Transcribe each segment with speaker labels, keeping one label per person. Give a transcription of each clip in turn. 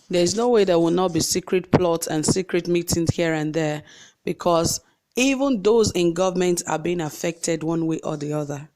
Speaker 1: There's no way there will not be secret plots and secret meetings here and there, because even those in government are being affected one way or the other.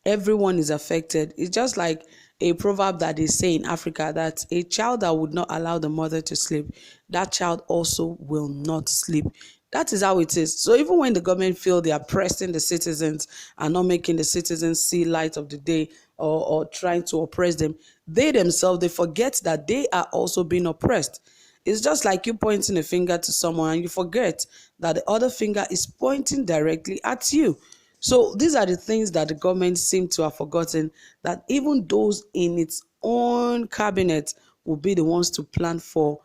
Speaker 1: Everyone is affected. It's just like a proverb that they say in Africa, that a child that would not allow the mother to sleep, that child also will not sleep. That is how it is. So even when the government feel they are pressing the citizens and not making the citizens see light of the day, or trying to oppress them, they themselves, they forget that they are also being oppressed. It's just like you pointing a finger to someone and you forget that the other finger is pointing directly at you. So these are the things that the government seem to have forgotten, that even those in its own cabinet will be the ones to plan for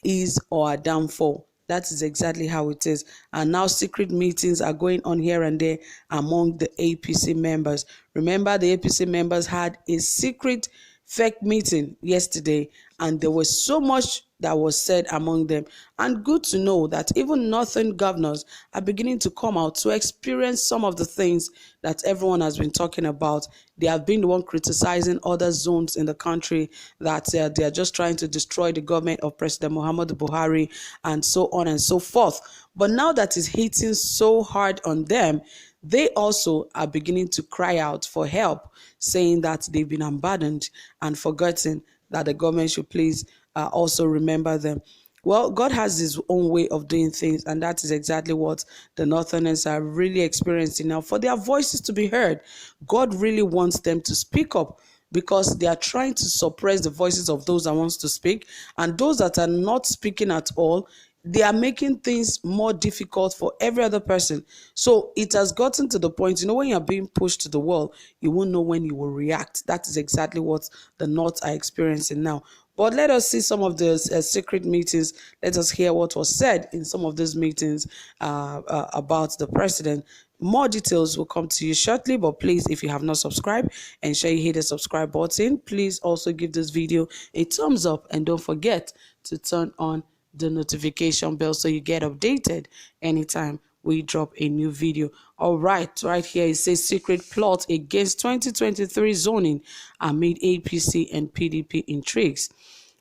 Speaker 1: his or her downfall. That is exactly how it is. And now secret meetings are going on here and there among the APC members. Remember, the APC members had a secret fake meeting yesterday, and there was so much that was said among them. And good to know that even northern governors are beginning to come out to experience some of the things that everyone has been talking about. They have been the one criticizing other zones in the country, that they are just trying to destroy the government of President Muhammadu Buhari and so on and so forth. But now that is hitting so hard on them, they also are beginning to cry out for help, saying that they've been abandoned and forgotten, that the government should please also remember them. Well, God has his own way of doing things, and that is exactly what the Northerners are really experiencing now. For their voices to be heard, God really wants them to speak up, because they are trying to suppress the voices of those that wants to speak, and those that are not speaking at all, they are making things more difficult for every other person. So it has gotten to the point, when you're being pushed to the wall, you won't know when you will react. That is exactly what the North are experiencing now. But let us see some of the secret meetings. Let us hear what was said in some of these meetings about the president. More details will come to you shortly, but please, if you have not subscribed, ensure you hit the subscribe button. Please also give this video a thumbs up, and don't forget to turn on the notification bell so you get updated anytime we drop a new video. All right here it says secret plot against 2023 zoning amid APC and PDP intrigues.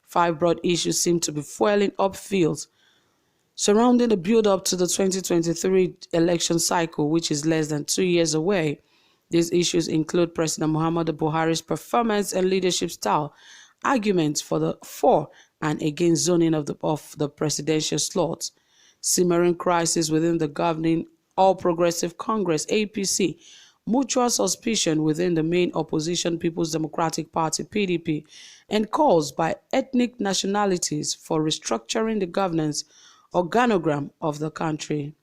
Speaker 1: 5 broad issues seem to be fueling up fields surrounding the build-up to the 2023 election cycle, which is less than 2 years away. These issues include President Muhammadu Buhari's performance and leadership style, arguments for and against zoning of the presidential slots, simmering crisis within the governing All Progressive Congress (APC), mutual suspicion within the main opposition People's Democratic Party (PDP), and calls by ethnic nationalities for restructuring the governance organogram of the country.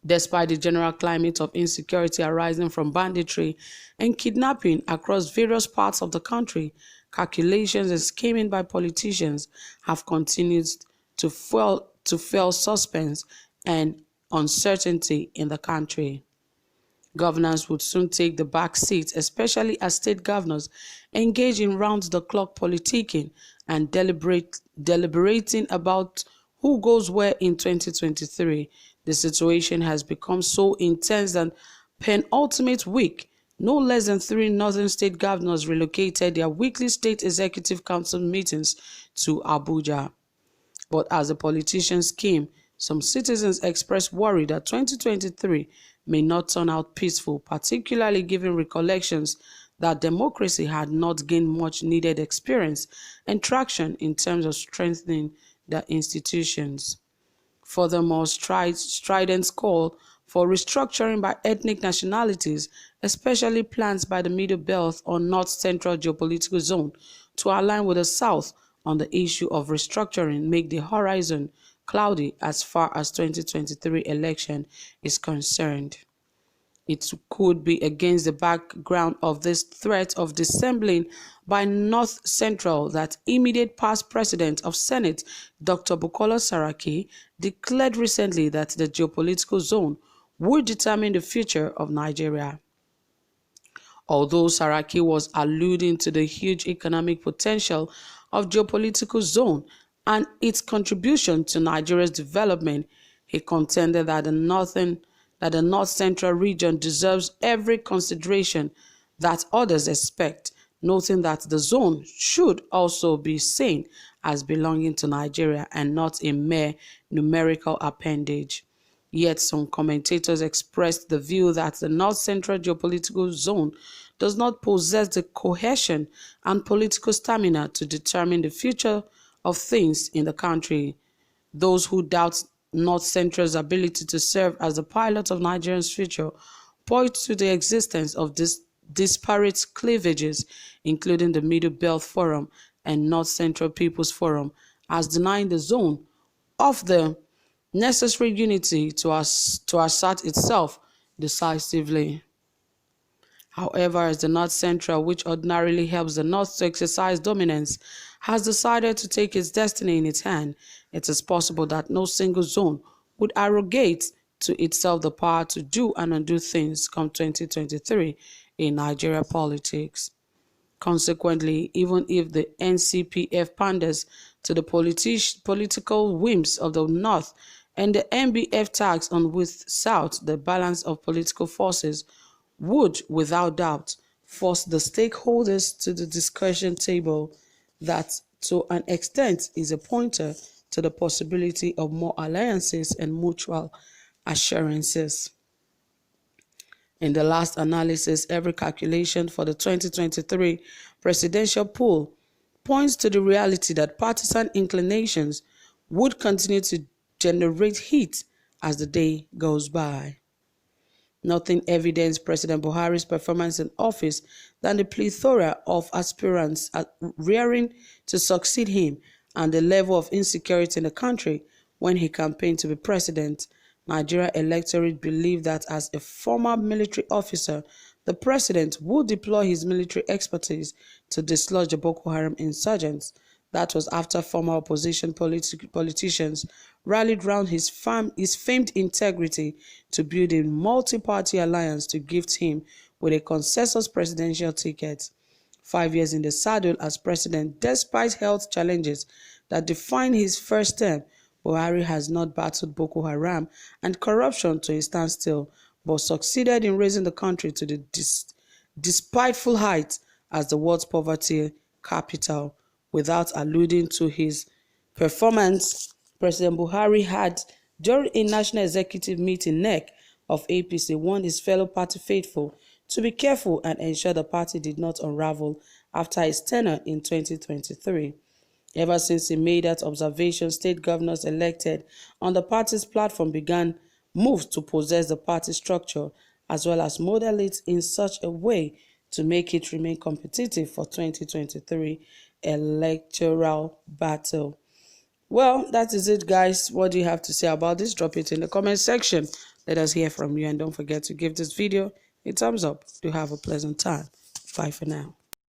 Speaker 1: Despite the general climate of insecurity arising from banditry and kidnapping across various parts of the country, calculations and scheming by politicians have continued to fuel suspense and uncertainty in the country. Governance would soon take the back seat, especially as state governors engage in round-the-clock politicking and deliberating about who goes where in 2023. The situation has become so intense that penultimate week, no less than 3 northern state governors relocated their weekly state executive council meetings to Abuja. But as the politicians scheme, some citizens expressed worry that 2023 may not turn out peaceful, particularly given recollections that democracy had not gained much needed experience and traction in terms of strengthening the institutions. Furthermore, strident call for restructuring by ethnic nationalities, especially plans by the Middle Belt or North Central geopolitical zone to align with the South on the issue of restructuring, make the horizon cloudy as far as 2023 election is concerned. It could be against the background of this threat of dissembling by North Central that immediate past President of Senate, Dr. Bukola Saraki, declared recently that the geopolitical zone would determine the future of Nigeria. Although Saraki was alluding to the huge economic potential of geopolitical zone and its contribution to Nigeria's development, he contended that the North Central region deserves every consideration that others expect, noting that the zone should also be seen as belonging to Nigeria and not a mere numerical appendage. Yet some commentators expressed the view that the North Central geopolitical zone does not possess the cohesion and political stamina to determine the future of things in the country. Those who doubt North Central's ability to serve as the pilot of Nigeria's future point to the existence of disparate cleavages, including the Middle Belt Forum and North Central People's Forum, as denying the zone of the necessary unity to assert itself decisively. However, as the North Central, which ordinarily helps the North to exercise dominance, has decided to take its destiny in its hand, it is possible that no single zone would arrogate to itself the power to do and undo things come 2023 in Nigeria politics. Consequently, even if the NCPF panders to the political whims of the North and the MBF tags on with South, the balance of political forces would, without doubt, force the stakeholders to the discussion table that, to an extent, is a pointer to the possibility of more alliances and mutual assurances. In the last analysis, every calculation for the 2023 presidential poll points to the reality that partisan inclinations would continue to generate heat as the day goes by. Nothing evidenced President Buhari's performance in office than the plethora of aspirants rearing to succeed him and the level of insecurity in the country when he campaigned to be president. Nigeria electorate believed that as a former military officer, the president would deploy his military expertise to dislodge the Boko Haram insurgents. That was after former opposition politicians rallied round his famed integrity to build a multi-party alliance to gift him with a consensus presidential ticket. 5 years in the saddle as president, despite health challenges that defined his first term, Buhari has not battled Boko Haram and corruption to a standstill, but succeeded in raising the country to the despiteful heights as the world's poverty capital. Without alluding to his performance, President Buhari had, during a national executive meeting (NEC) of APC, warned his fellow party faithful to be careful and ensure the party did not unravel after his tenure in 2023. Ever since he made that observation, state governors elected on the party's platform began moves to possess the party structure as well as model it in such a way to make it remain competitive for 2023 electoral battle. Well, that is it, guys. What do you have to say about this? Drop it in the comment section. Let us hear from you, and don't forget to give this video a thumbs up. Do have a pleasant time. Bye for now.